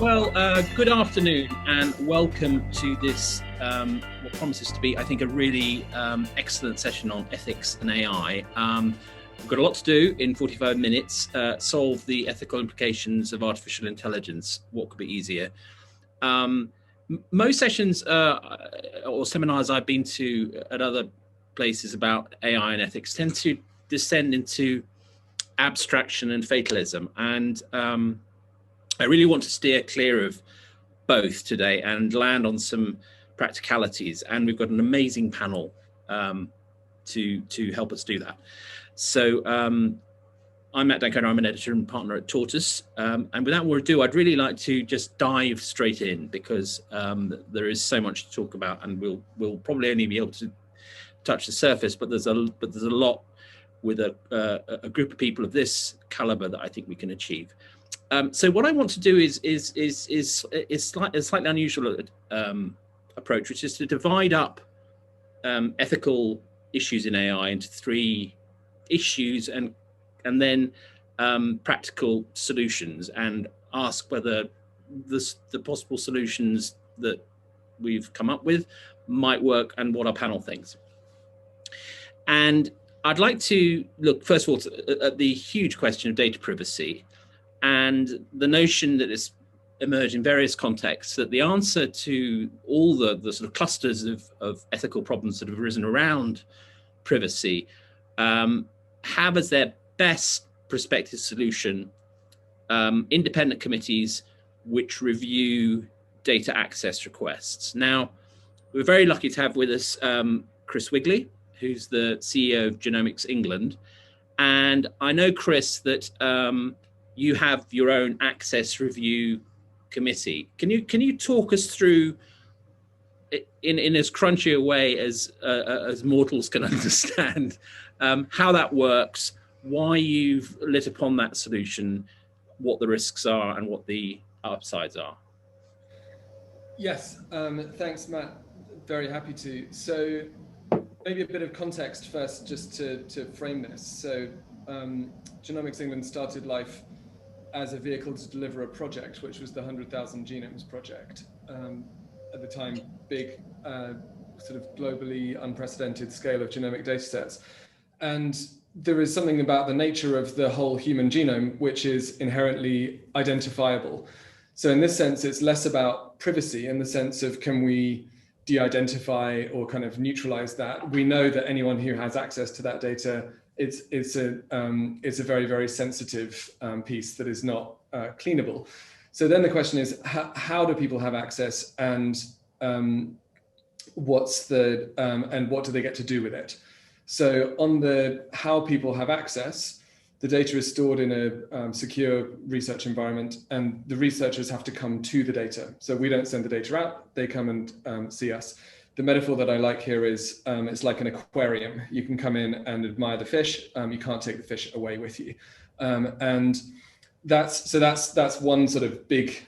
Well, good afternoon and welcome to this, what promises to be, I think, a really excellent session on ethics and AI. We've got a lot to do in 45 minutes, solve the ethical implications of artificial intelligence. What could be easier? Most sessions or seminars I've been to at other places about AI and ethics tend to descend into abstraction and fatalism. And I really want to steer clear of both today and land on some practicalities. And we've got an amazing panel to help us do that. So I'm Matt Dankona, I'm an editor and partner at Tortoise. And without more ado, I'd really like to just dive straight in because there is so much to talk about, and we'll probably only be able to touch the surface, but there's a lot with a group of people of this caliber that I think we can achieve. So what I want to do is a slightly unusual approach, which is to divide up ethical issues in AI into three issues and then practical solutions, and ask whether the possible solutions that we've come up with might work and what our panel thinks. And I'd like to look, first of all, at the huge question of data privacy and the notion that has emerged in various contexts that the answer to all the sort of clusters of ethical problems that have arisen around privacy have as their best prospective solution independent committees which review data access requests. Now, we're very lucky to have with us Chris Wigley, who's the CEO of Genomics England. And I know, Chris, that you have your own access review committee. Can you talk us through, in as crunchy a way as mortals can understand, how that works, why you've lit upon that solution, what the risks are and what the upsides are? Yes, thanks, Matt. Very happy to. So maybe a bit of context first, just to frame this. So Genomics England started life as a vehicle to deliver a project, which was the 100,000 Genomes Project. At the time, big, sort of globally unprecedented scale of genomic data sets. And there is something about the nature of the whole human genome, which is inherently identifiable. So in this sense, it's less about privacy in the sense of, can we de-identify or kind of neutralize that? We know that anyone who has access to that data, it's a very, very sensitive piece that is not cleanable. So then the question is, how do people have access, and what do they get to do with it? So on the how people have access, the data is stored in a secure research environment, and the researchers have to come to the data. So we don't send the data out, they come and see us. The metaphor that I like here is it's like an aquarium. You can come in and admire the fish, you can't take the fish away with you. And that's one sort of big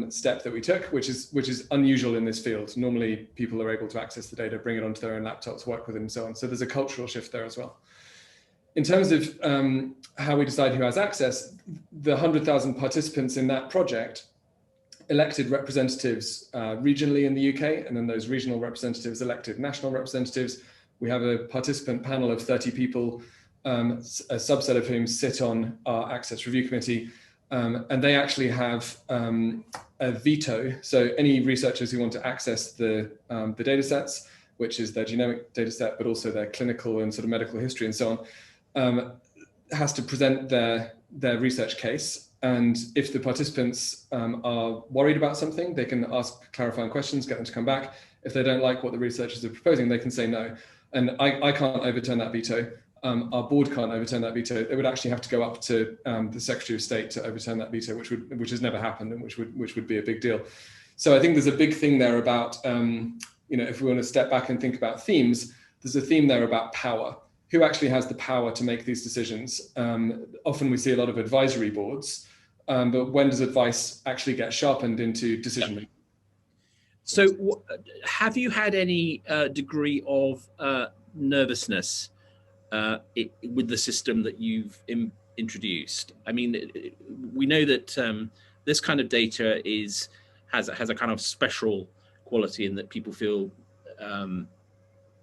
step that we took, which is unusual in this field. Normally people are able to access the data, bring it onto their own laptops, work with it and so on. So there's a cultural shift there as well. In terms of how we decide who has access, the 100,000 participants in that project elected representatives regionally in the UK, and then those regional representatives elected national representatives. We have a participant panel of 30 people, a subset of whom sit on our access review committee, and they actually have a veto. So any researchers who want to access the data sets, which is their genomic data set, but also their clinical and sort of medical history and so on, has to present their research case. And if the participants are worried about something, they can ask clarifying questions, get them to come back. If they don't like what the researchers are proposing, they can say no. And I can't overturn that veto. Our board can't overturn that veto. It would actually have to go up to the Secretary of State to overturn that veto, which has never happened, and which would be a big deal. So I think there's a big thing there about, if we want to step back and think about themes, there's a theme there about power. Who actually has the power to make these decisions? Often we see a lot of advisory boards, but when does advice actually get sharpened into decision making? So have you had any degree of nervousness with the system that you've introduced? I mean, we know that this kind of data has a kind of special quality in that people feel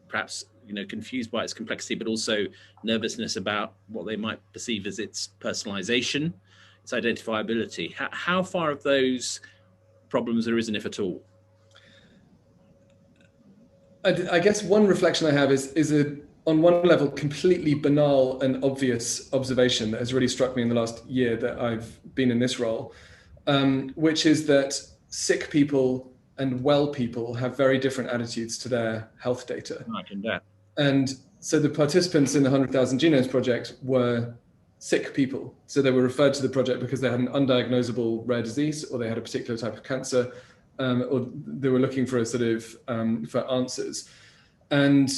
perhaps confused by its complexity, but also nervousness about what they might perceive as its personalization, its identifiability. How far of those problems there isn't, if at all? I guess one reflection I have is a, on one level, completely banal and obvious observation that has really struck me in the last year that I've been in this role, which is that sick people and well people have very different attitudes to their health data. I can bet. And so the participants in the 100,000 Genomes Project were sick people. So they were referred to the project because they had an undiagnosable rare disease, or they had a particular type of cancer, or they were looking for a sort of for answers. And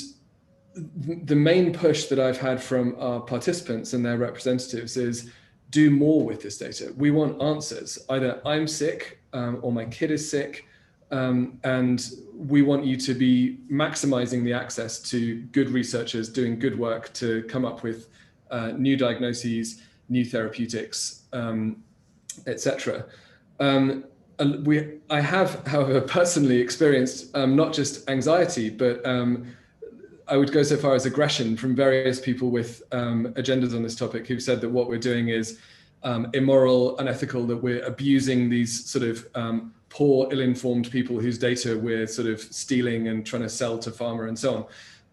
the main push that I've had from our participants and their representatives is do more with this data. We want answers. Either I'm sick or my kid is sick, and we want you to be maximizing the access to good researchers doing good work to come up with new diagnoses, new therapeutics, etc. I have, however, personally experienced not just anxiety, but I would go so far as aggression from various people with agendas on this topic who've said that what we're doing is immoral, unethical, that we're abusing these sort of poor, ill-informed people whose data we're sort of stealing and trying to sell to pharma and so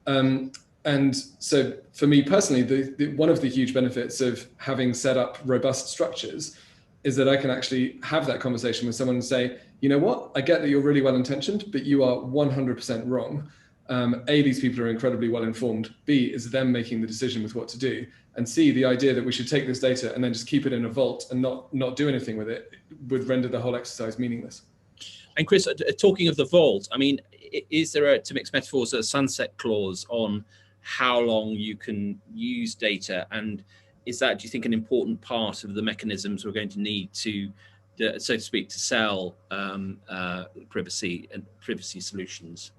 on. And so for me personally, one of the huge benefits of having set up robust structures is that I can actually have that conversation with someone and say, you know what, I get that you're really well-intentioned, but you are 100% wrong. A, these people are incredibly well-informed. B, is them making the decision with what to do. And C, the idea that we should take this data and then just keep it in a vault and not do anything with it would render the whole exercise meaningless. And Chris, talking of the vault, I mean, is there, to mix metaphors, a sunset clause on how long you can use data? And is that, do you think, an important part of the mechanisms we're going to need to, so to speak, to sell privacy and privacy solutions?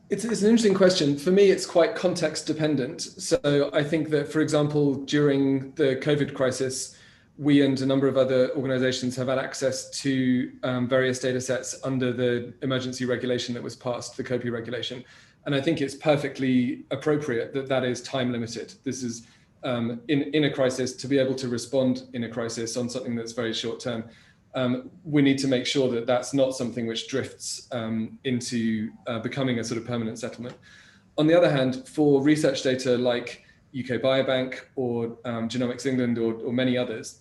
It's an interesting question. For me, it's quite context dependent. So I think that, for example, during the COVID crisis, we and a number of other organizations have had access to various data sets under the emergency regulation that was passed, the COPI regulation. And I think it's perfectly appropriate that that is time limited. This is in a crisis, to be able to respond in a crisis on something that's very short term. We need to make sure that that's not something which drifts into becoming a sort of permanent settlement. On the other hand, for research data like UK Biobank or Genomics England or many others,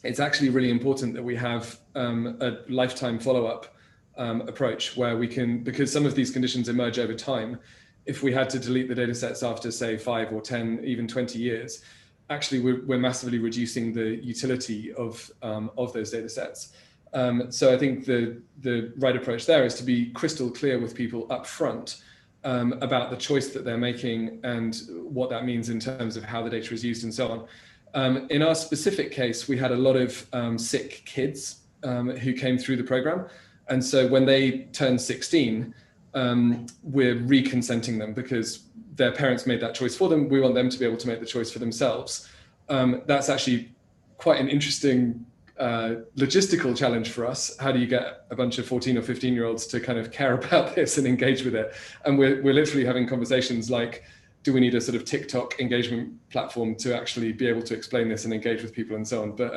it's actually really important that we have a lifetime follow-up approach where we can, because some of these conditions emerge over time. If we had to delete the data sets after, say, 5 or 10, even 20 years, actually we're massively reducing the utility of those data sets. So I think the right approach there is to be crystal clear with people up front about the choice that they're making and what that means in terms of how the data is used and so on. In our specific case, we had a lot of sick kids who came through the program. And so when they turned 16, we're reconsenting them because their parents made that choice for them. We want them to be able to make the choice for themselves. That's actually quite an interesting logistical challenge for us. How do you get a bunch of 14 or 15-year-olds to kind of care about this and engage with it? And we're literally having conversations like, do we need a sort of TikTok engagement platform to actually be able to explain this and engage with people and so on? But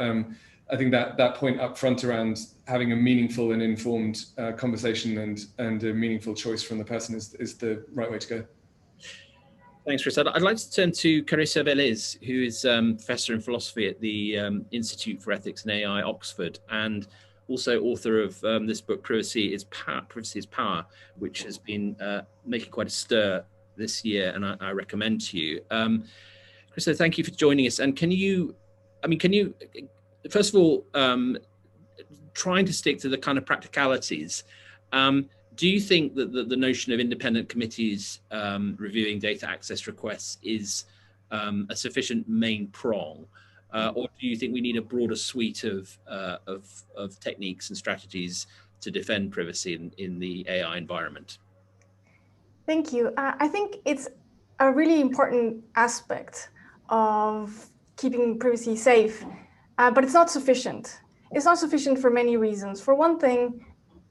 I think that point up front around having a meaningful and informed conversation and a meaningful choice from the person is the right way to go. Thanks, Chris. I'd like to turn to Carisa Velez, who is Professor in Philosophy at the Institute for Ethics and AI, Oxford, and also author of this book, Privacy is Power, which has been making quite a stir this year, and I recommend to you. Carisa, thank you for joining us. And can you, first of all, trying to stick to the kind of practicalities, do you think that the notion of independent committees reviewing data access requests is a sufficient main prong, or do you think we need a broader suite of techniques and strategies to defend privacy in the AI environment? Thank you. I think it's a really important aspect of keeping privacy safe, but it's not sufficient. it's not sufficient for many reasons. For one thing,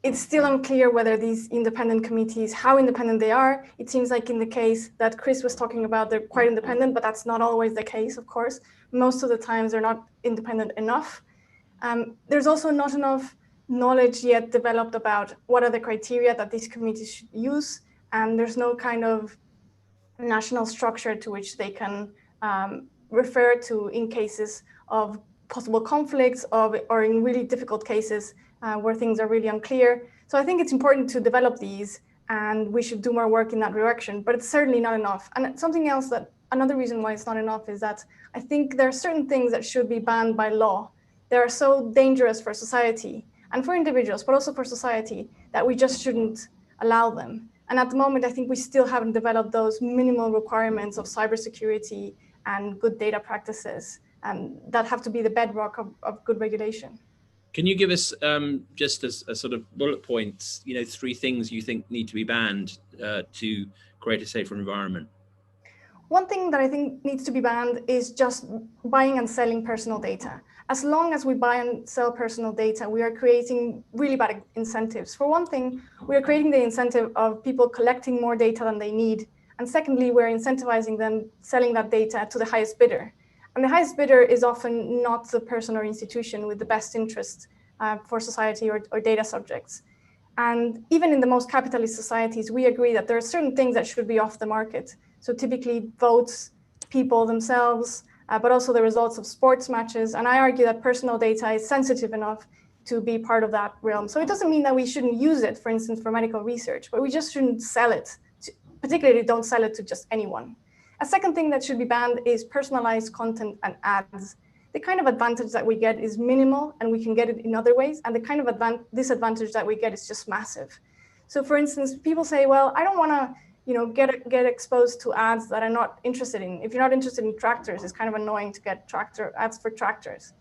it's still unclear whether these independent committees, how independent they are. It seems like in the case that Chris was talking about, they're quite independent, but that's not always the case, of course. Most of the times they're not independent enough. There's also not enough knowledge yet developed about what are the criteria that these committees should use. And there's no kind of national structure to which they can refer to in cases of possible conflicts or in really difficult cases where things are really unclear. So I think it's important to develop these, and we should do more work in that direction, but it's certainly not enough. And something else that, another reason why it's not enough is that I think there are certain things that should be banned by law. They are so dangerous for society and for individuals, but also for society, that we just shouldn't allow them. And at the moment, I think we still haven't developed those minimal requirements of cybersecurity and good data practices, and that have to be the bedrock of good regulation. Can you give us just as a sort of bullet points, 3 things you think need to be banned to create a safer environment? One thing that I think needs to be banned is just buying and selling personal data. As long as we buy and sell personal data, we are creating really bad incentives. For one thing, we are creating the incentive of people collecting more data than they need. And secondly, we're incentivizing them selling that data to the highest bidder. And the highest bidder is often not the person or institution with the best interest for society or data subjects. And even in the most capitalist societies, we agree that there are certain things that should be off the market. So typically votes, people themselves, but also the results of sports matches. And I argue that personal data is sensitive enough to be part of that realm. So it doesn't mean that we shouldn't use it, for instance, for medical research, but we just shouldn't sell it. Particularly, don't sell it to just anyone. A second thing that should be banned is personalized content and ads. The kind of advantage that we get is minimal, and we can get it in other ways. And the kind of disadvantage that we get is just massive. So for instance, people say, well, I don't want to get exposed to ads that I'm not interested in. If you're not interested in tractors, it's kind of annoying to get ads for tractors.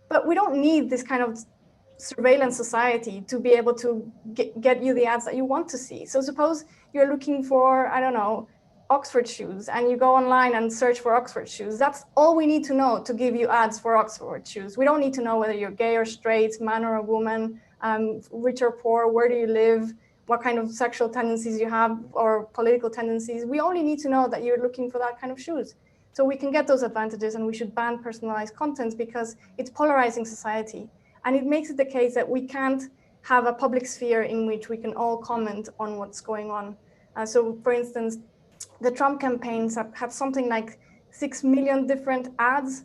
But we don't need this kind of surveillance society to be able to get you the ads that you want to see. So suppose you're looking for, I don't know, Oxford shoes, and you go online and search for Oxford shoes. That's all we need to know to give you ads for Oxford shoes. We don't need to know whether you're gay or straight, man or a woman, rich or poor, where do you live, what kind of sexual tendencies you have or political tendencies. We only need to know that you're looking for that kind of shoes. So we can get those advantages, and we should ban personalized content because it's polarizing society. And it makes it the case that we can't have a public sphere in which we can all comment on what's going on. So for instance, the Trump campaigns have had something like 6 million different ads.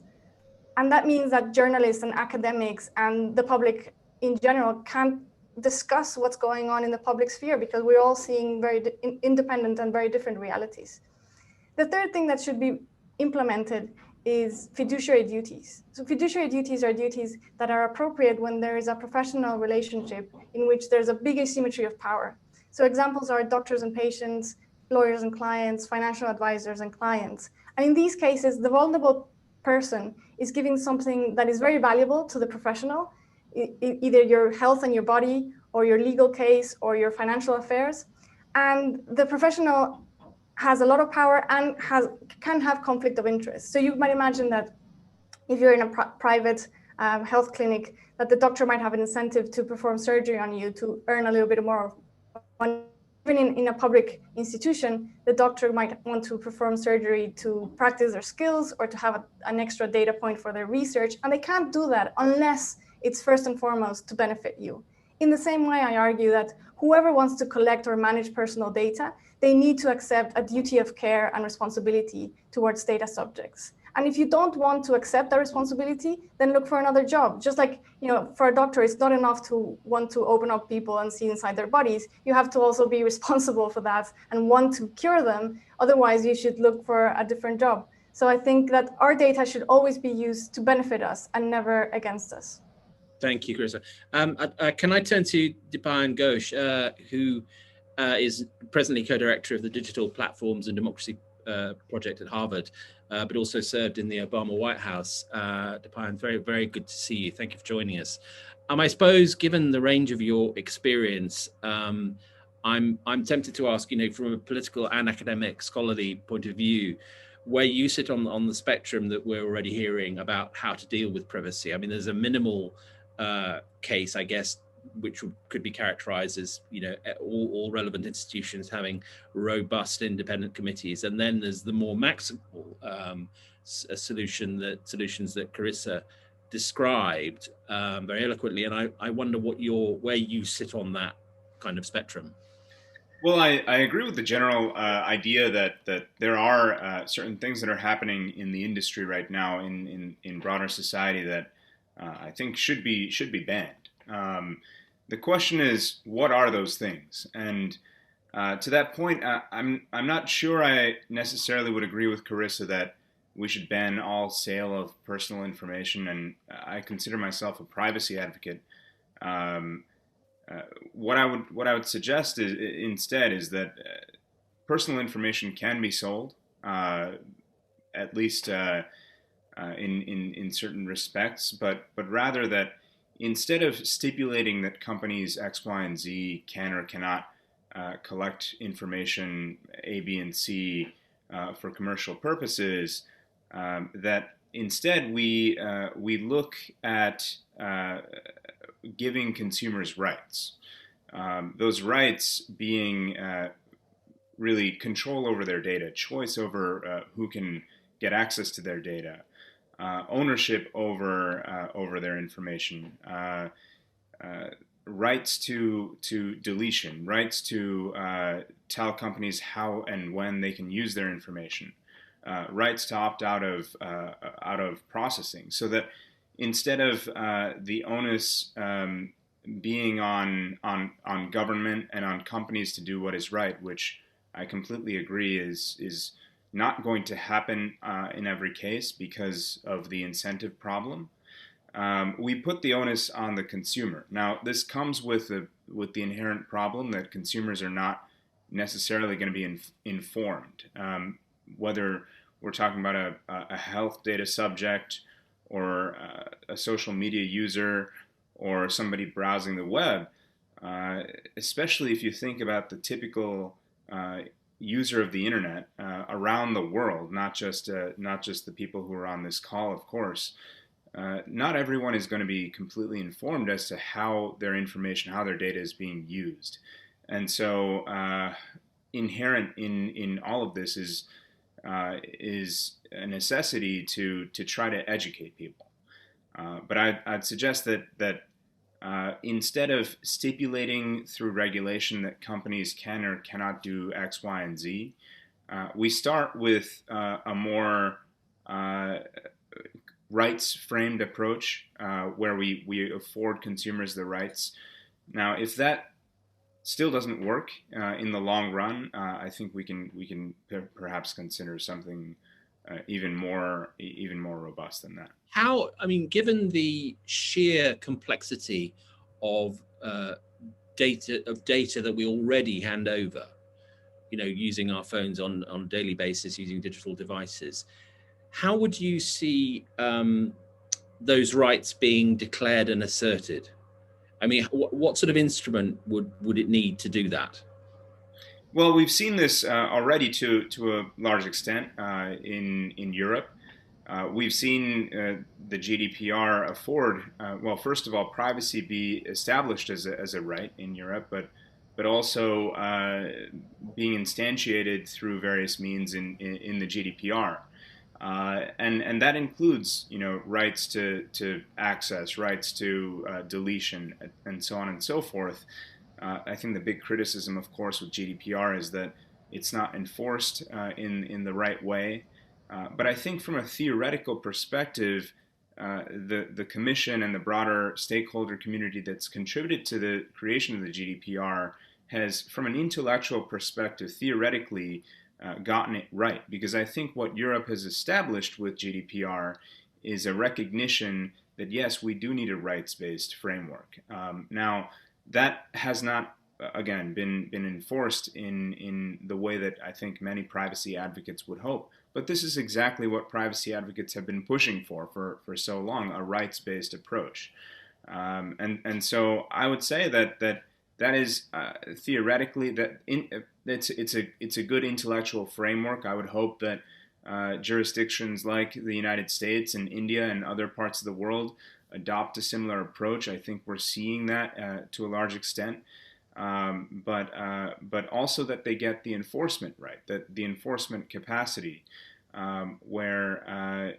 And that means that journalists and academics and the public in general can't discuss what's going on in the public sphere because we're all seeing very independent and very different realities. The third thing that should be implemented is fiduciary duties. So fiduciary duties are duties that are appropriate when there is a professional relationship in which there's a big asymmetry of power. So examples are doctors and patients, lawyers and clients, financial advisors and clients. And in these cases, the vulnerable person is giving something that is very valuable to the professional, either your health and your body, or your legal case, or your financial affairs. And the professional has a lot of power and can have conflict of interest. So you might imagine that if you're in a private health clinic, that the doctor might have an incentive to perform surgery on you to earn a little bit more money. Even in a public institution, the doctor might want to perform surgery to practice their skills or to have an extra data point for their research. And they can't do that unless it's first and foremost to benefit you. In the same way, I argue that whoever wants to collect or manage personal data, they need to accept a duty of care and responsibility towards data subjects. And if you don't want to accept that responsibility, then look for another job. Just like, for a doctor, it's not enough to want to open up people and see inside their bodies. You have to also be responsible for that and want to cure them. Otherwise, you should look for a different job. So I think that our data should always be used to benefit us and never against us. Thank you, Carisa. Can I turn to Dipankar Gupta, who is presently co-director of the Digital Platforms and Democracy Project at Harvard, but also served in the Obama White House. Dipankar, very, very good to see you. Thank you for joining us. I suppose, given the range of your experience, I'm tempted to ask, from a political and academic scholarly point of view, where you sit on the spectrum that we're already hearing about how to deal with privacy. I mean, there's a minimal case, I guess, which could be characterized as, all relevant institutions having robust independent committees. And then there's the more maximal solutions that Carisa described very eloquently. And I wonder where you sit on that kind of spectrum. Well, I agree with the general idea that there are certain things that are happening in the industry right now in broader society that I think should be banned. The question is, what are those things? And to that point, I'm not sure I necessarily would agree with Carisa that we should ban all sale of personal information. And I consider myself a privacy advocate. What I would suggest is instead is that personal information can be sold, at least in certain respects, but rather that instead of stipulating that companies X, Y, and Z can or cannot collect information A, B, and C for commercial purposes, that instead we look at giving consumers rights. Those rights being really control over their data, choice over who can get access to their data, ownership over their information, rights to deletion, rights to tell companies how and when they can use their information, rights to opt out of processing, so that instead of the onus being on government and on companies to do what is right, which I completely agree is not going to happen in every case because of the incentive problem, we put the onus on the consumer. Now, this comes with the inherent problem that consumers are not necessarily going to be informed, whether we're talking about a health data subject or a social media user or somebody browsing the web, especially if you think about the typical user of the internet around the world, not just the people who are on this call, of course. Not everyone is going to be completely informed as to how their information, how their data is being used. And so inherent in all of this is a necessity to try to educate people. But I'd suggest that instead of stipulating through regulation that companies can or cannot do X, Y, and Z, we start with a more rights-framed approach where we afford consumers the rights. Now, if that still doesn't work in the long run, I think we can perhaps consider something even more robust than that. Given the sheer complexity of data that we already hand over, using our phones on a daily basis, using digital devices, how would you see those rights being declared and asserted? What sort of instrument would it need to do that? Well, we've seen this already to a large extent in Europe. We've seen the GDPR afford, well, first of all, privacy be established as a right in Europe, but also being instantiated through various means in the GDPR. And that includes, rights to access, rights to deletion, and so on and so forth. I think the big criticism, of course, with GDPR is that it's not enforced in the right way. But I think from a theoretical perspective, the Commission and the broader stakeholder community that's contributed to the creation of the GDPR has, from an intellectual perspective, theoretically gotten it right. Because I think what Europe has established with GDPR is a recognition that, yes, we do need a rights-based framework. Now, that has not, again, been enforced in the way that I think many privacy advocates would hope. But this is exactly what privacy advocates have been pushing for so long, a rights-based approach. And so I would say that is theoretically it's a good intellectual framework. I would hope that jurisdictions like the United States and India and other parts of the world adopt a similar approach. I think we're seeing that to a large extent. But also that they get the enforcement right, that the enforcement capacity, where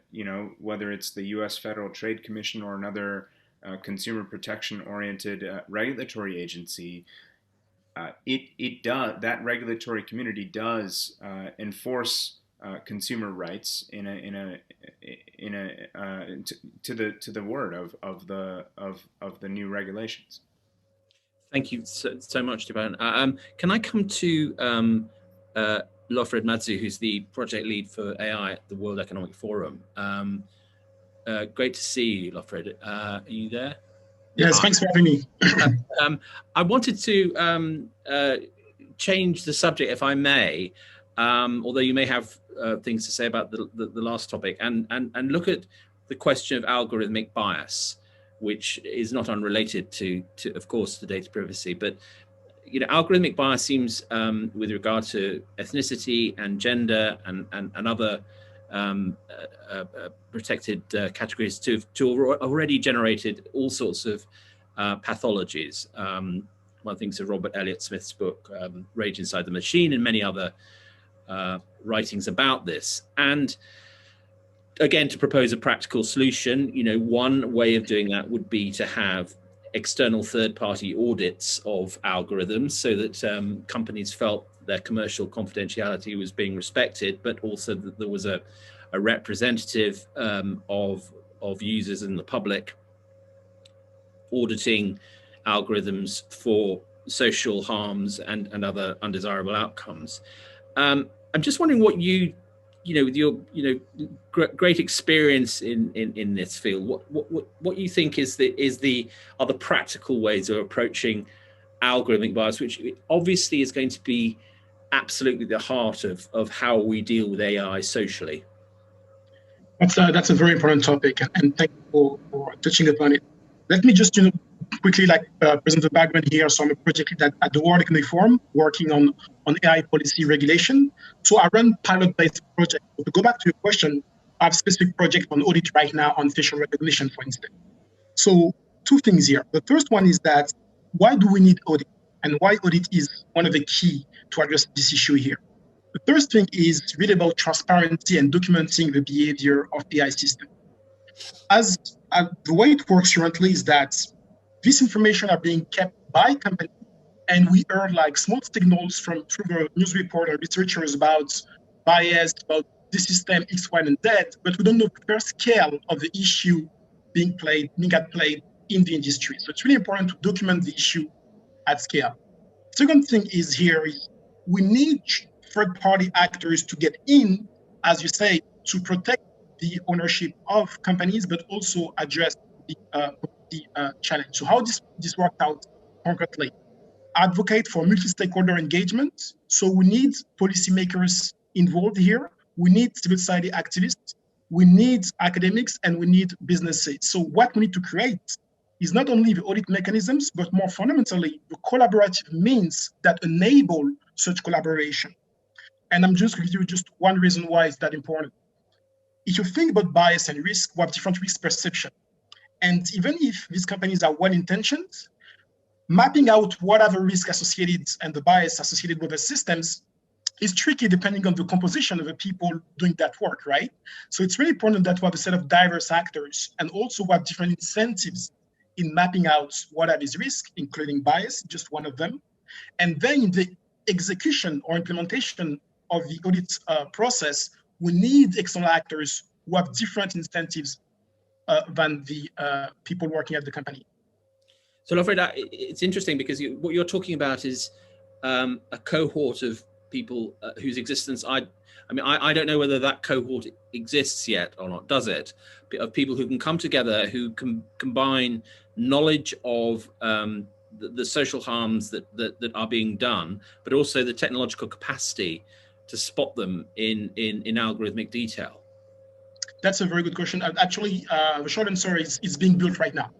whether it's the U.S. Federal Trade Commission or another consumer protection-oriented regulatory agency, that regulatory community does enforce consumer rights to the word of the new regulations. Thank you so much, Dipankar. Can I come to Lofred Madzu, who's the project lead for AI at the World Economic Forum? Great to see you, Lofred. Are you there? Yes, thanks for having me. I wanted to change the subject, if I may, although you may have things to say about the last topic, and look at the question of algorithmic bias, which is not unrelated to of course, the data privacy. But algorithmic bias seems, with regard to ethnicity and gender and other protected categories, to already generated all sorts of pathologies. One thinks of Robert Elliott Smith's book, Rage Inside the Machine, and many other writings about this. And again, to propose a practical solution, one way of doing that would be to have external third-party audits of algorithms, so that companies felt their commercial confidentiality was being respected, but also that there was a representative of users in the public auditing algorithms for social harms and other undesirable outcomes. I'm just wondering what with your great experience in this field, what you think are the practical ways of approaching algorithmic bias, which obviously is going to be absolutely the heart of how we deal with AI socially? That's a very important topic, and thank you for touching upon it. Let me just quickly present the background here. So I'm a project lead at the World Economic Forum working on AI policy regulation. So I run pilot-based projects. So to go back to your question, I have a specific project on audit right now on facial recognition, for instance. So two things here. The first one is that why do we need audit, and why audit is one of the key to address this issue here. The first thing is really about transparency and documenting the behavior of AI systems. As the way it works currently is that this information are being kept by companies, and we earn small signals through the news report or researchers about bias, about the system X, Y, and Z, but we don't know the fair scale of the issue being at play in the industry. So it's really important to document the issue at scale. Second thing is we need third-party actors to get in, as you say, to protect the ownership of companies, but also address the challenge. So how this worked out concretely? Advocate for multi-stakeholder engagement. So we need policymakers involved here. We need civil society activists. We need academics, and we need businesses. So what we need to create is not only the audit mechanisms, but more fundamentally, the collaborative means that enable such collaboration. And I'm just going to give you just one reason why it's that important. If you think about bias and risk, we have different risk perception. And even if these companies are well-intentioned, mapping out what are the risks associated and the bias associated with the systems is tricky depending on the composition of the people doing that work, right? So it's really important that we have a set of diverse actors, and also we have different incentives in mapping out what are these risks, including bias, just one of them. And then in the execution or implementation of the audit process, we need external actors who have different incentives than the people working at the company. So, Lofred, it's interesting because what you're talking about is a cohort of people whose existence I don't know whether that cohort exists yet or not, does it? Of people who can come together, who can combine knowledge of the social harms that are being done, but also the technological capacity to spot them in algorithmic detail. That's a very good question. Actually, the short answer is it's being built right now.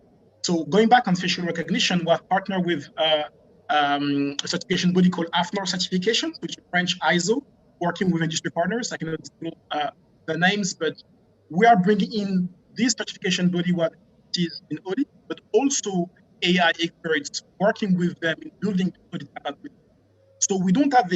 So going back on facial recognition, we have partnered with a certification body called AFNOR certification, which is French ISO, working with industry partners. I cannot disclose the names, but we are bringing in this certification body with expertise in audit, but also AI experts working with them in building audit capabilities. So we don't have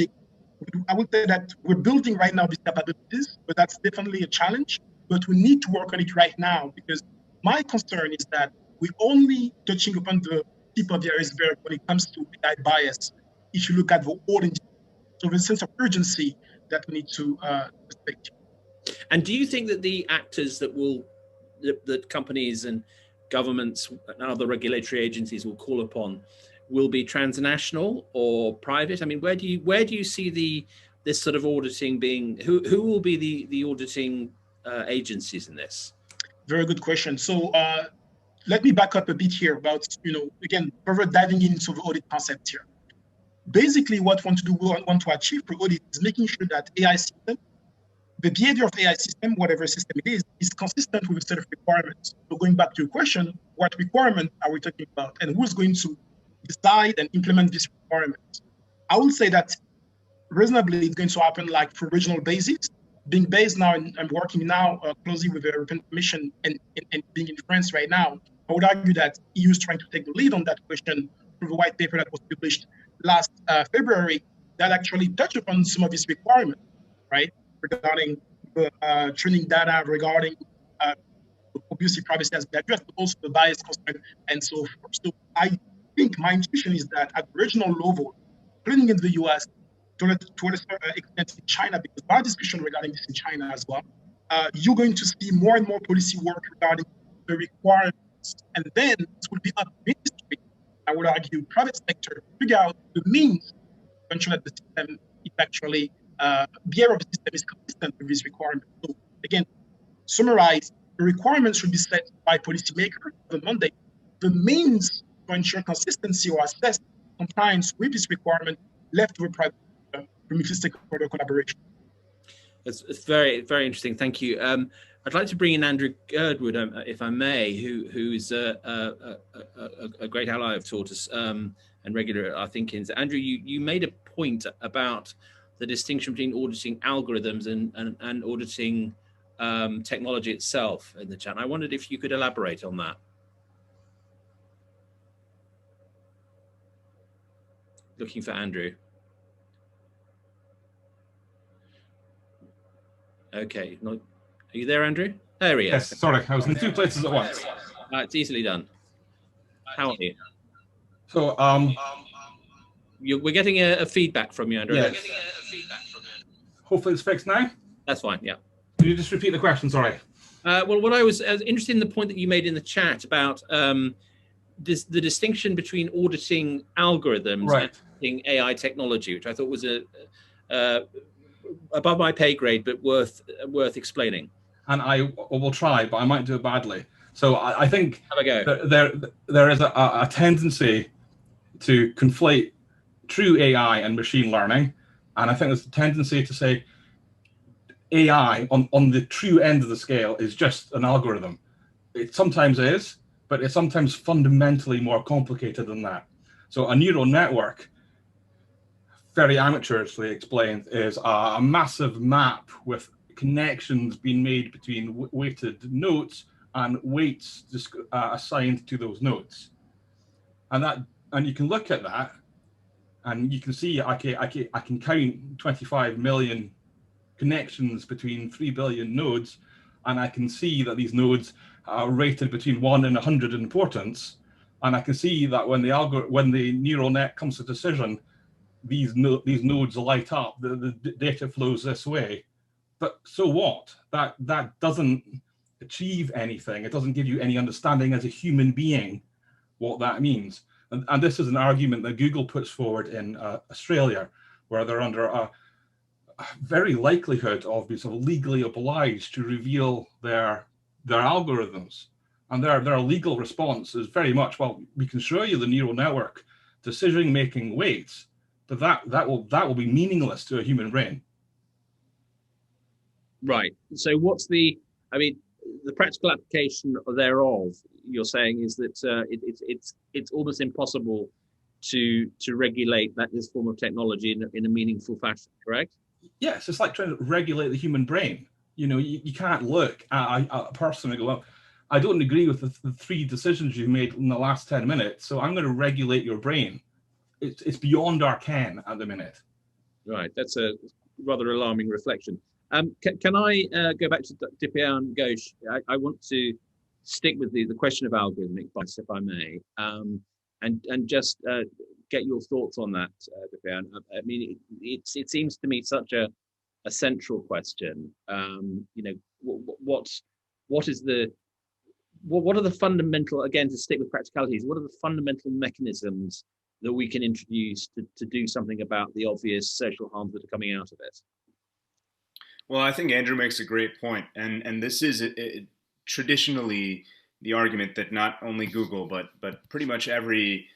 I would say that we're building right now these capabilities, but that's definitely a challenge. But we need to work on it right now, because my concern is that we're only touching upon the tip of the iceberg when it comes to AI bias. If you look at the whole industry, so there's a sense of urgency that we need to respect. And do you think that the actors that companies and governments and other regulatory agencies will call upon will be transnational or private? I mean, where do you see this sort of auditing being? Who will be the auditing agencies in this? Very good question. So let me back up a bit here about, again, further diving into the audit concept here. Basically, what we want to achieve through audit is making sure that AI system, the behavior of AI system, whatever system it is consistent with a set of requirements. So going back to your question, what requirement are we talking about, and who's going to decide and implement these requirements? I would say that reasonably it's going to happen like for regional basis. Being based now, and I'm working now closely with the European Commission and being in France right now, I would argue that EU is trying to take the lead on that question through the white paper that was published last February that actually touched upon some of these requirements, right? Regarding the training data, regarding obviously privacy has been addressed, but also the bias concern and so forth. So I think my intuition is that at the regional level, including in the US, to a certain extent in China, because our discussion regarding this in China as well, you're going to see more and more policy work regarding the requirements. And then it will be up to the industry, I would argue, private sector, to figure out the means to ensure that the system is actually, behavior of the system is consistent with these requirements. So again, summarize, the requirements should be set by policymakers the mandate. The means to ensure consistency or assess compliance with this requirement left to a private stakeholder collaboration. It's very, very interesting. Thank you. I'd like to bring in Andrew Girdwood, if I may, who's a great ally of Tortoise and regular our thinking. Andrew, you made a point about the distinction between auditing algorithms and auditing technology itself in the chat. I wondered if you could elaborate on that. Looking for Andrew. Okay, are you there, Andrew? There he is. Yes, sorry, I was in two places at once. It's easily done. How are you? So, we're getting a feedback from you, Andrew. Yes. Hopefully it's fixed now. That's fine, yeah. Can you just repeat the question, sorry? Well, what I was interested in the point that you made in the chat about the distinction between auditing algorithms and auditing AI technology, which I thought was above my pay grade, but worth explaining. And I will try, but I might do it badly. So I think have a go. There is a tendency to conflate true AI and machine learning, and I think there's a tendency to say AI on the true end of the scale is just an algorithm. It sometimes is, but it's sometimes fundamentally more complicated than that. So a neural network, very amateurishly explained, is a massive map with connections being made between weighted nodes and weights assigned to those nodes. And you can look at that and you can see I can count 25 million connections between 3 billion nodes, and I can see that these nodes are rated between 1 and 100 in importance, and I can see that when the neural net comes to decision, these nodes light up, the data flows this way. But so what? That doesn't achieve anything. It doesn't give you any understanding as a human being what that means. And this is an argument that Google puts forward in Australia, where they're under a very likelihood of being sort of legally obliged to reveal their algorithms. And their legal response is very much, well, we can show you the neural network decision-making weights, but that will be meaningless to a human brain. Right. So what's the practical application thereof, you're saying, is that it's almost impossible to regulate this form of technology in a meaningful fashion, correct? Yes, it's like trying to regulate the human brain. You know, you can't look at a person and go, well, I don't agree with the 3 decisions you made in the last 10 minutes, so I'm going to regulate your brain. It's beyond our ken at the minute. Right, that's a rather alarming reflection. Can I go back to Dipankar and Ghosh? I want to stick with the question of algorithmic bias, if I may, and just get your thoughts on that, Dipankar. I mean, it seems to me such a central question. You know, what are the fundamental, again, to stick with practicalities, what are the fundamental mechanisms that we can introduce to do something about the obvious social harms that are coming out of it? Well, I think Andrew makes a great point, and this is traditionally the argument that not only Google but pretty much every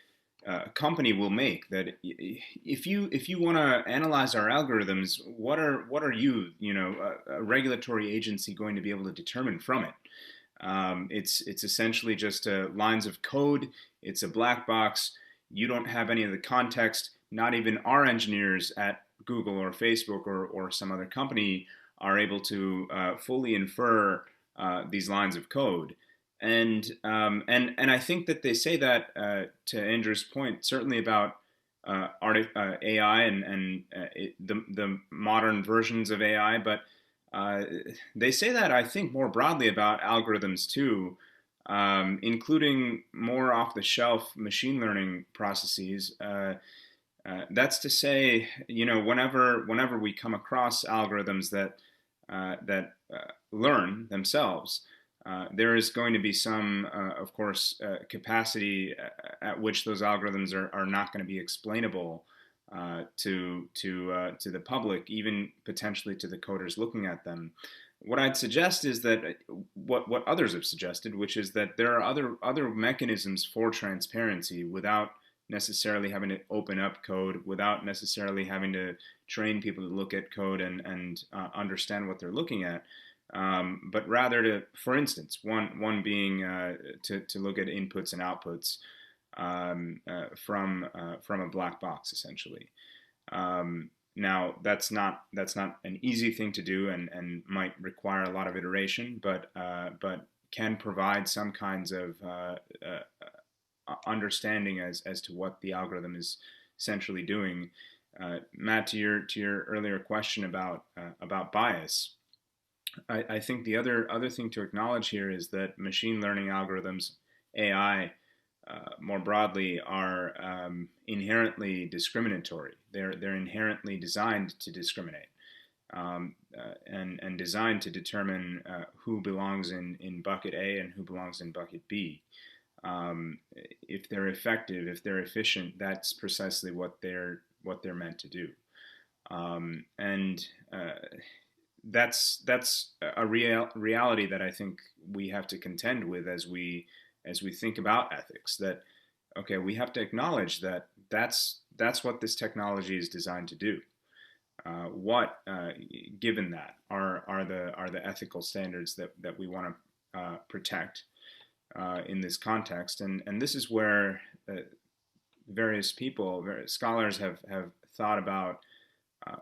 company will make, that if you want to analyze our algorithms, what are you, a regulatory agency going to be able to determine from it? It's essentially just lines of code. It's a black box. You don't have any of the context. Not even our engineers at Google or Facebook or some other company are able to fully infer these lines of code. And I think that they say that, to Andrew's point, certainly about AI and the modern versions of AI, but they say that, I think, more broadly about algorithms too, including more off-the-shelf machine learning processes. That's to say, whenever we come across algorithms that learn themselves, there is going to be some, of course, capacity at which those algorithms are not going to be explainable to the public, even potentially to the coders looking at them. What I'd suggest is that what others have suggested, which is that there are other mechanisms for transparency without necessarily having to open up code, without necessarily having to train people to look at code and understand what they're looking at. But rather to, for instance, one being to look at inputs and outputs from a black box, essentially. Now that's not an easy thing to do, and might require a lot of iteration, but can provide some kinds of understanding as to what the algorithm is essentially doing. Matt, to your earlier question about bias, I think the other thing to acknowledge here is that machine learning algorithms, AI, more broadly, are inherently discriminatory. They're inherently designed to discriminate, and designed to determine who belongs in bucket A and who belongs in bucket B. If they're effective, if they're efficient, that's precisely what they're meant to do. That's a reality that I think we have to contend with as we think about ethics. That, okay, we have to acknowledge that that's what this technology is designed to do. Given that, are the ethical standards that we want to protect in this context? And this is where various scholars have thought about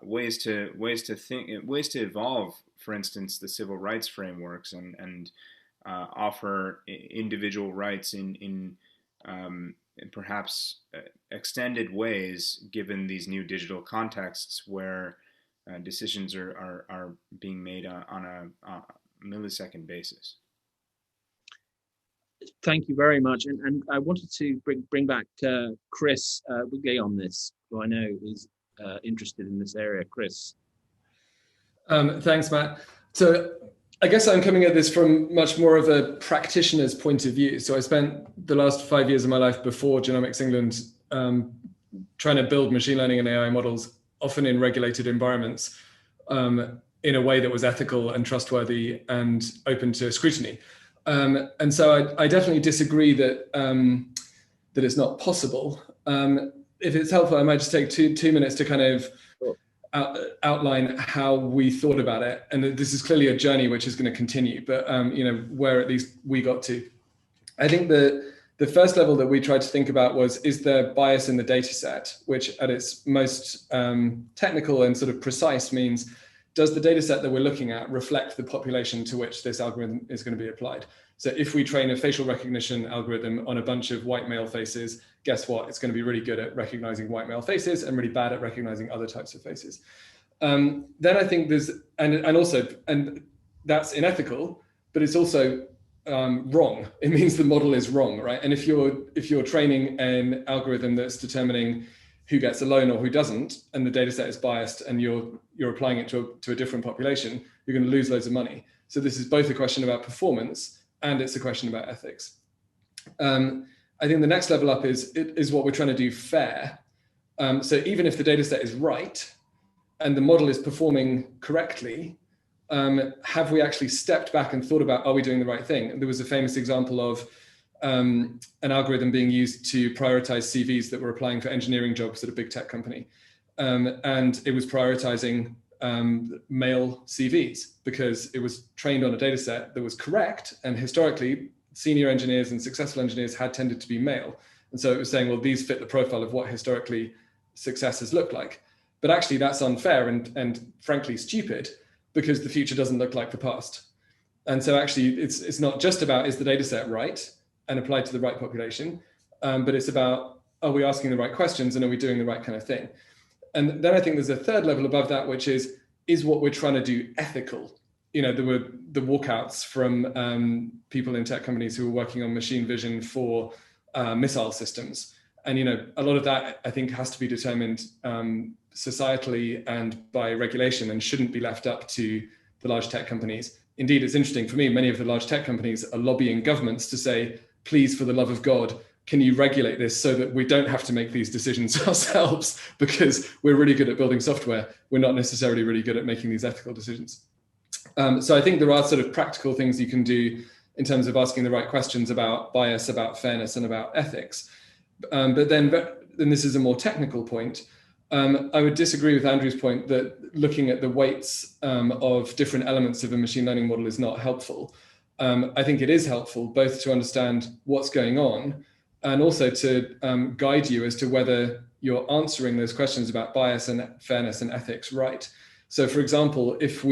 ways to evolve, for instance, the civil rights frameworks and offer individual rights in perhaps extended ways, given these new digital contexts where decisions are being made on a millisecond basis. Thank you very much, and I wanted to bring back Chris Wigley on this, who I know is interested in this area. Chris. Thanks, Matt. So I guess I'm coming at this from much more of a practitioner's point of view. So I spent the last 5 years of my life before Genomics England trying to build machine learning and AI models, often in regulated environments, in a way that was ethical and trustworthy and open to scrutiny. And so I definitely disagree that it's not possible. If it's helpful, I might just take two minutes to kind of outline how we thought about it. And this is clearly a journey which is going to continue, but where at least we got to. I think the first level that we tried to think about was, is there bias in the data set, which at its most technical and sort of precise means, does the data set that we're looking at reflect the population to which this algorithm is going to be applied? So if we train a facial recognition algorithm on a bunch of white male faces, guess what? It's going to be really good at recognizing white male faces and really bad at recognizing other types of faces. Then I think there's, and that's unethical, but it's also wrong. It means the model is wrong, right? And if you're training an algorithm that's determining who gets a loan or who doesn't, and the data set is biased, and you're applying it to a different population, you're going to lose loads of money. So this is both a question about performance and it's a question about ethics. I think the next level up is what we're trying to do fair. So even if the data set is right and the model is performing correctly, have we actually stepped back and thought about, are we doing the right thing? And there was a famous example of an algorithm being used to prioritize CVs that were applying for engineering jobs at a big tech company. And it was prioritizing male CVs because it was trained on a data set that was correct. And historically, senior engineers and successful engineers had tended to be male. And so it was saying, well, these fit the profile of what historically success has looked like. But actually that's unfair and frankly stupid, because the future doesn't look like the past. And so actually it's not just about, is the data set right and applied to the right population, but it's about, are we asking the right questions and are we doing the right kind of thing? And then I think there's a third level above that, which is what we're trying to do ethical? You know, there were the walkouts from people in tech companies who were working on machine vision for missile systems. And, you know, a lot of that I think has to be determined societally and by regulation and shouldn't be left up to the large tech companies. Indeed, it's interesting for me, many of the large tech companies are lobbying governments to say, please, for the love of God, can you regulate this so that we don't have to make these decisions ourselves, because we're really good at building software. We're not necessarily really good at making these ethical decisions. So I think there are sort of practical things you can do in terms of asking the right questions about bias, about fairness, and about ethics. But then this is a more technical point. I would disagree with Andrew's point that looking at the weights of different elements of a machine learning model is not helpful. I think it is helpful both to understand what's going on and also to guide you as to whether you're answering those questions about bias and fairness and ethics right. So for example, if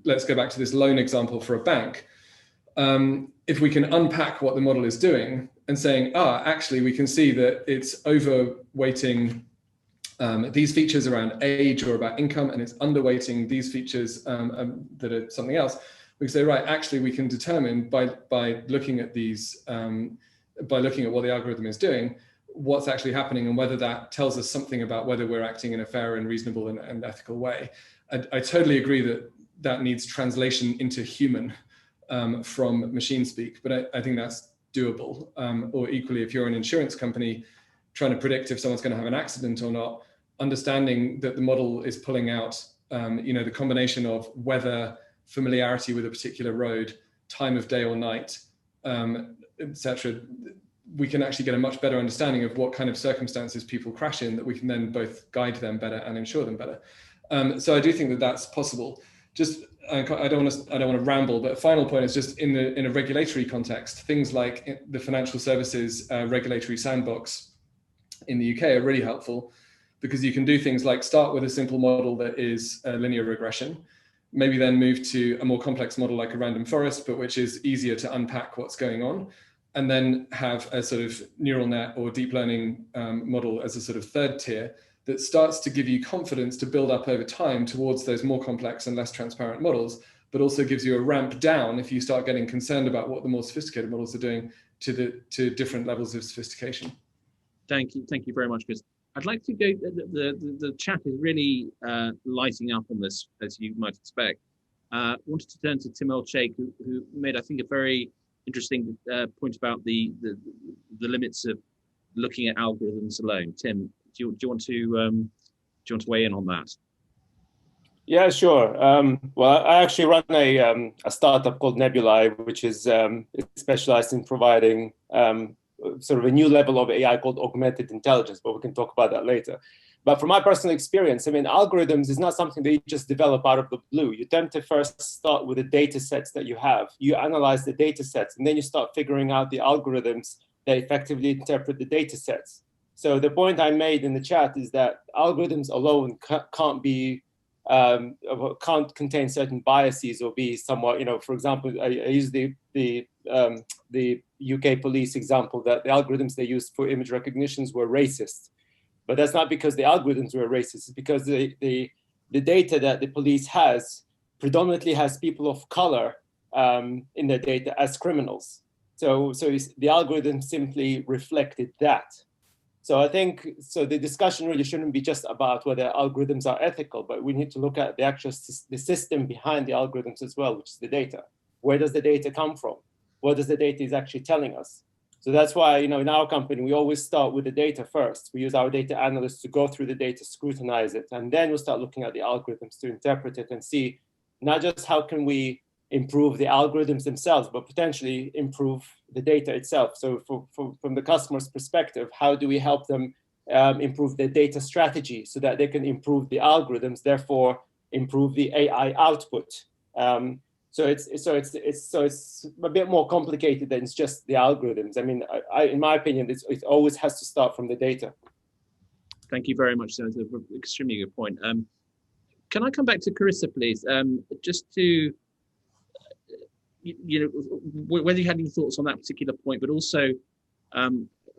let's go back to this loan example for a bank. If we can unpack what the model is doing and saying, actually, we can see that it's overweighting these features around age or about income, and it's underweighting these features that are something else. We can say, right, actually, we can determine by looking at these, by looking at what the algorithm is doing, what's actually happening and whether that tells us something about whether we're acting in a fair and reasonable and ethical way. I totally agree that needs translation into human from machine speak, but I think that's doable. Or equally, if you're an insurance company trying to predict if someone's going to have an accident or not, understanding that the model is pulling out, the combination of weather, familiarity with a particular road, time of day or night, etc. We can actually get a much better understanding of what kind of circumstances people crash in, that we can then both guide them better and insure them better. So I do think that that's possible. Just I don't want to ramble, but a final point is just in a regulatory context, things like the financial services regulatory sandbox in the UK are really helpful, because you can do things like start with a simple model that is linear regression, maybe then move to a more complex model like a random forest, but which is easier to unpack what's going on, and then have a sort of neural net or deep learning model as a sort of third tier that starts to give you confidence to build up over time towards those more complex and less transparent models, but also gives you a ramp down if you start getting concerned about what the more sophisticated models are doing to different levels of sophistication. Thank you very much, Chris. I'd like to go, the chat is really lighting up on this, as you might expect. Wanted to turn to Tim Elchake, who made, I think, a very interesting point about the limits of looking at algorithms alone. Tim, do you want to weigh in on that? Yeah, sure. Well, I actually run a startup called Nebulae, which is specialized in providing sort of a new level of AI called augmented intelligence, but we can talk about that later. But from my personal experience, I mean, algorithms is not something that you just develop out of the blue. You tend to first start with the data sets that you have. You analyze the data sets, and then you start figuring out the algorithms that effectively interpret the data sets. So the point I made in the chat is that algorithms alone can't be can't contain certain biases or be somewhat, for example, I use the UK police example that the algorithms they used for image recognitions were racist. But that's not because the algorithms were racist, it's because the data that the police has predominantly has people of color in their data as criminals. So the algorithm simply reflected that. So I think, the discussion really shouldn't be just about whether algorithms are ethical, but we need to look at the actual the system behind the algorithms as well, which is the data. Where does the data come from? What does the data is actually telling us? So that's why, in our company, we always start with the data first. We use our data analysts to go through the data, scrutinize it, and then we'll start looking at the algorithms to interpret it and see not just how can we improve the algorithms themselves, but potentially improve the data itself. So from the customer's perspective, how do we help them improve their data strategy so that they can improve the algorithms, therefore improve the AI output? So it's a bit more complicated than it's just the algorithms. I mean, in my opinion, it always has to start from the data. Thank you very much. That's an extremely good point. Can I come back to Carisa, please? Just to, whether you had any thoughts on that particular point, but also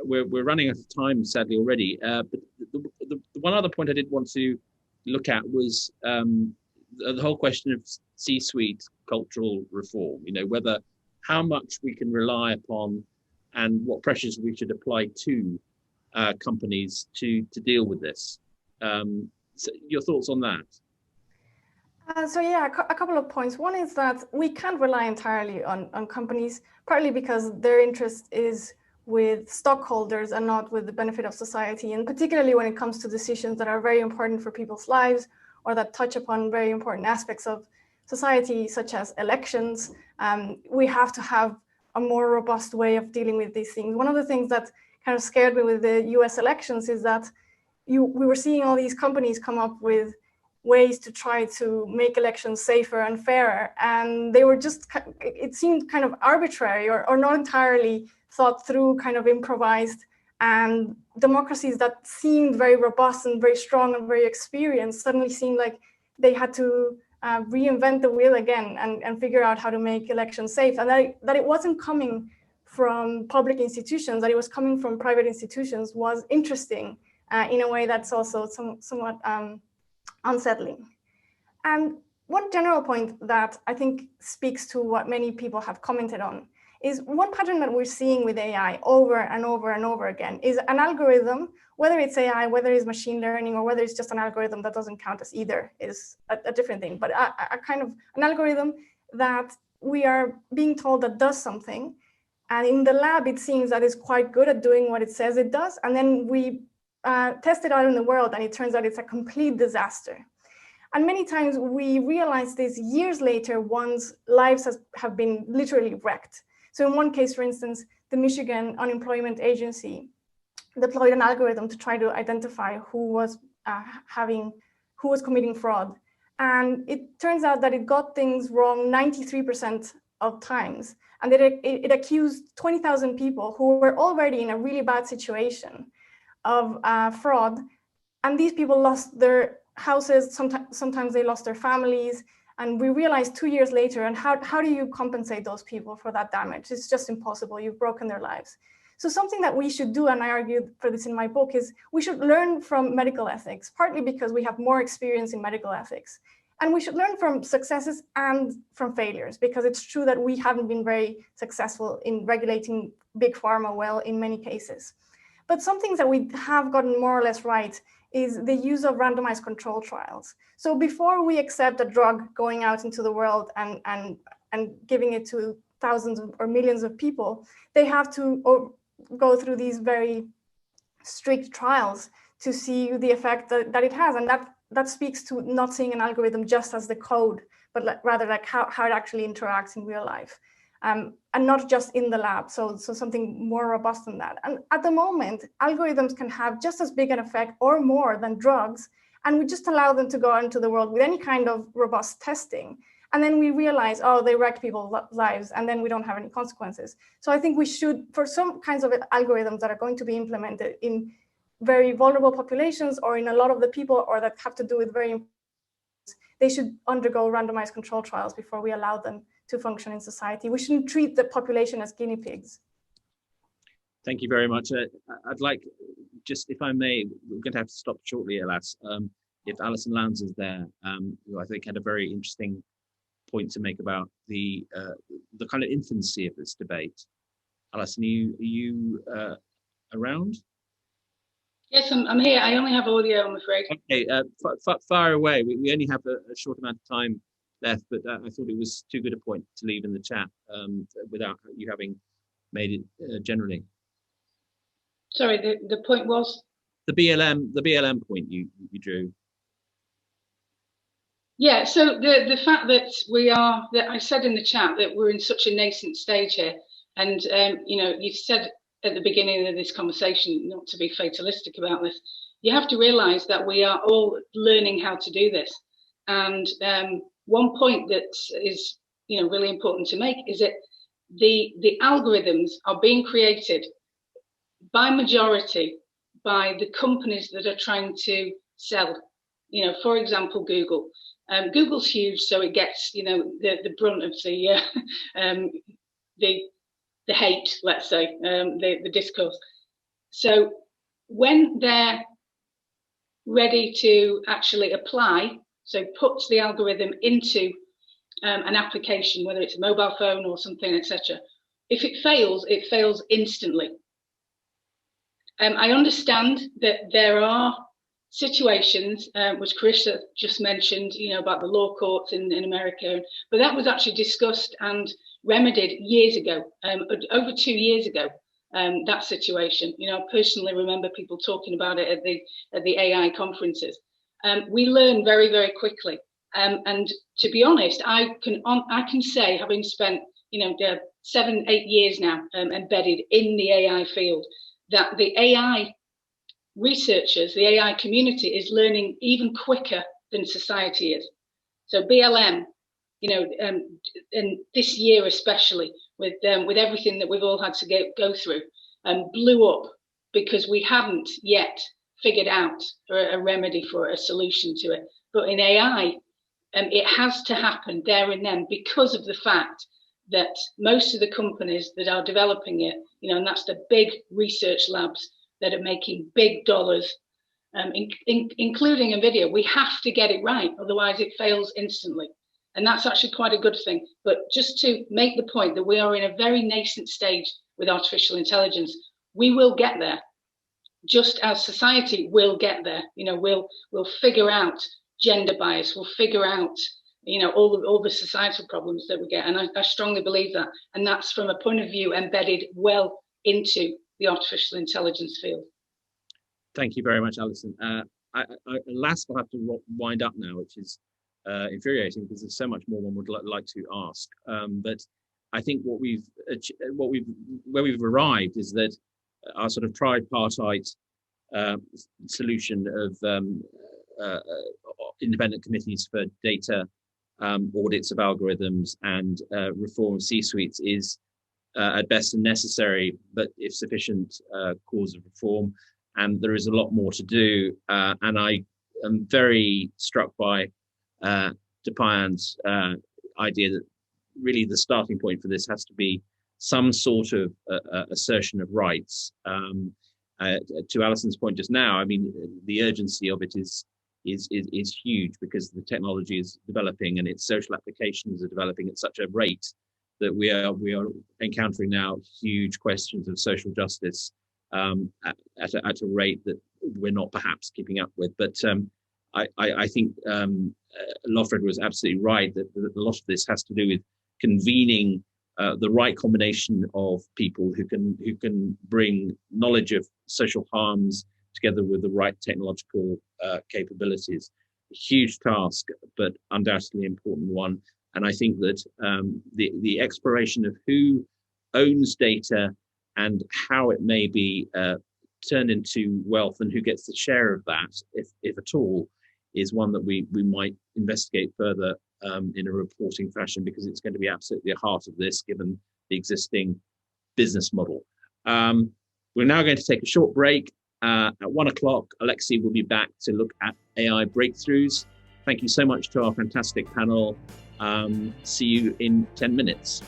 we're running out of time, sadly, already. But the one other point I did want to look at was the whole question of C-suite cultural reform, whether how much we can rely upon and what pressures we should apply to companies to deal with this. So your thoughts on that? So yeah, a couple of points. One is that we can't rely entirely on companies, partly because their interest is with stockholders and not with the benefit of society, and particularly when it comes to decisions that are very important for people's lives or that touch upon very important aspects of society, such as elections. We have to have a more robust way of dealing with these things. One of the things that kind of scared me with the US elections is that we were seeing all these companies come up with ways to try to make elections safer and fairer. And they were just, it seemed kind of arbitrary or not entirely thought through, kind of improvised. And democracies that seemed very robust and very strong and very experienced suddenly seemed like they had to reinvent the wheel again and figure out how to make elections safe. And that it wasn't coming from public institutions, that it was coming from private institutions was interesting in a way that's also somewhat unsettling. And one general point that I think speaks to what many people have commented on is one pattern that we're seeing with AI over and over and over again is an algorithm, whether it's AI, whether it's machine learning, or whether it's just an algorithm that doesn't count as either is a different thing, but a kind of an algorithm that we are being told that does something. And in the lab, it seems that it's quite good at doing what it says it does. And then we test it out in the world, and it turns out it's a complete disaster. And many times we realize this years later, one's lives have been literally wrecked. So in one case, for instance, the Michigan Unemployment Agency deployed an algorithm to try to identify who was committing fraud. And it turns out that it got things wrong 93% of times. And that it accused 20,000 people who were already in a really bad situation of fraud. And these people lost their houses, sometimes they lost their families. And we realized 2 years later, and how do you compensate those people for that damage? It's just impossible. You've broken their lives. So something that we should do, and I argued for this in my book, is we should learn from medical ethics, partly because we have more experience in medical ethics. And we should learn from successes and from failures, because it's true that we haven't been very successful in regulating big pharma well in many cases. But some things that we have gotten more or less right is the use of randomized control trials. So before we accept a drug going out into the world and giving it to thousands or millions of people, they have to go through these very strict trials to see the effect that it has. And that speaks to not seeing an algorithm just as the code, but rather like how it actually interacts in real life. And not just in the lab, so something more robust than that. And at the moment, algorithms can have just as big an effect or more than drugs, and we just allow them to go into the world with any kind of robust testing. And then we realize, oh, they wreck people's lives, and then we don't have any consequences. So I think we should, for some kinds of algorithms that are going to be implemented in very vulnerable populations or in a lot of the people, or that have to do with very, they should undergo randomized control trials before we allow them to function in society. We shouldn't treat the population as guinea pigs. Thank you very much. I'd like, just if I may, we're going to have to stop shortly, alas. If Alison Lowndes is there, who I think had a very interesting point to make about the kind of infancy of this debate. Alison, are you around? Yes, I'm here. I only have audio, I'm afraid. Okay, far away. We only have a short amount of time left, but I thought it was too good a point to leave in the chat without you having made it generally. Sorry, the point was? The BLM point you drew. Yeah, so the fact that I said in the chat that we're in such a nascent stage here, and you said at the beginning of this conversation not to be fatalistic about this. You have to realise that we are all learning how to do this, and one point that is really important to make is that the algorithms are being created by majority by the companies that are trying to sell. For example, Google. Google's huge, so it gets the brunt of the hate, let's say, the discourse. So when they're ready to actually apply, so puts the algorithm into an application, whether it's a mobile phone or something, etc. If it fails instantly. I understand that there are situations, which Carisa just mentioned, about the law courts in America, but that was actually discussed and remedied years ago, over 2 years ago, that situation. I personally remember people talking about it at the AI conferences. We learn very, very quickly. And to be honest, I can say, having spent 7-8 years now embedded in the AI field, that the AI researchers, the AI community is learning even quicker than society is. So BLM, and this year especially, with everything that we've all had to go through, blew up because we haven't yet figured out a remedy for a solution to it. But in AI, it has to happen there and then because of the fact that most of the companies that are developing it, and that's the big research labs that are making big dollars, including NVIDIA, we have to get it right, otherwise it fails instantly. And that's actually quite a good thing. But just to make the point that we are in a very nascent stage with artificial intelligence, we will get there, just as society will get there. We'll figure out gender bias, we'll figure out all the societal problems that we get, and I strongly believe that, and that's from a point of view embedded well into the artificial intelligence field. Thank you very much, Alison. Last, I'll have to wind up now, which is infuriating because there's so much more one would like to ask. But I think where we've arrived is that our sort of tripartite solution of independent committees for data, audits of algorithms, and reform of C-suites is at best a necessary, but if sufficient, cause of reform. And there is a lot more to do. And I am very struck by Dipankar's idea that really the starting point for this has to be some sort of assertion of rights. To Alison's point just now, I mean, the urgency of it is huge because the technology is developing and its social applications are developing at such a rate that we are encountering now huge questions of social justice at a rate that we're not perhaps keeping up with. But I think Lofred was absolutely right that a lot of this has to do with convening the right combination of people who can bring knowledge of social harms together with the right technological capabilities. A huge task, but undoubtedly important one. And I think that the exploration of who owns data and how it may be turned into wealth and who gets the share of that, if at all, is one that we might investigate further in a reporting fashion, because it's going to be absolutely the heart of this, given the existing business model. We're now going to take a short break. At 1 o'clock, Alexei will be back to look at AI breakthroughs. Thank you so much to our fantastic panel. See you in 10 minutes.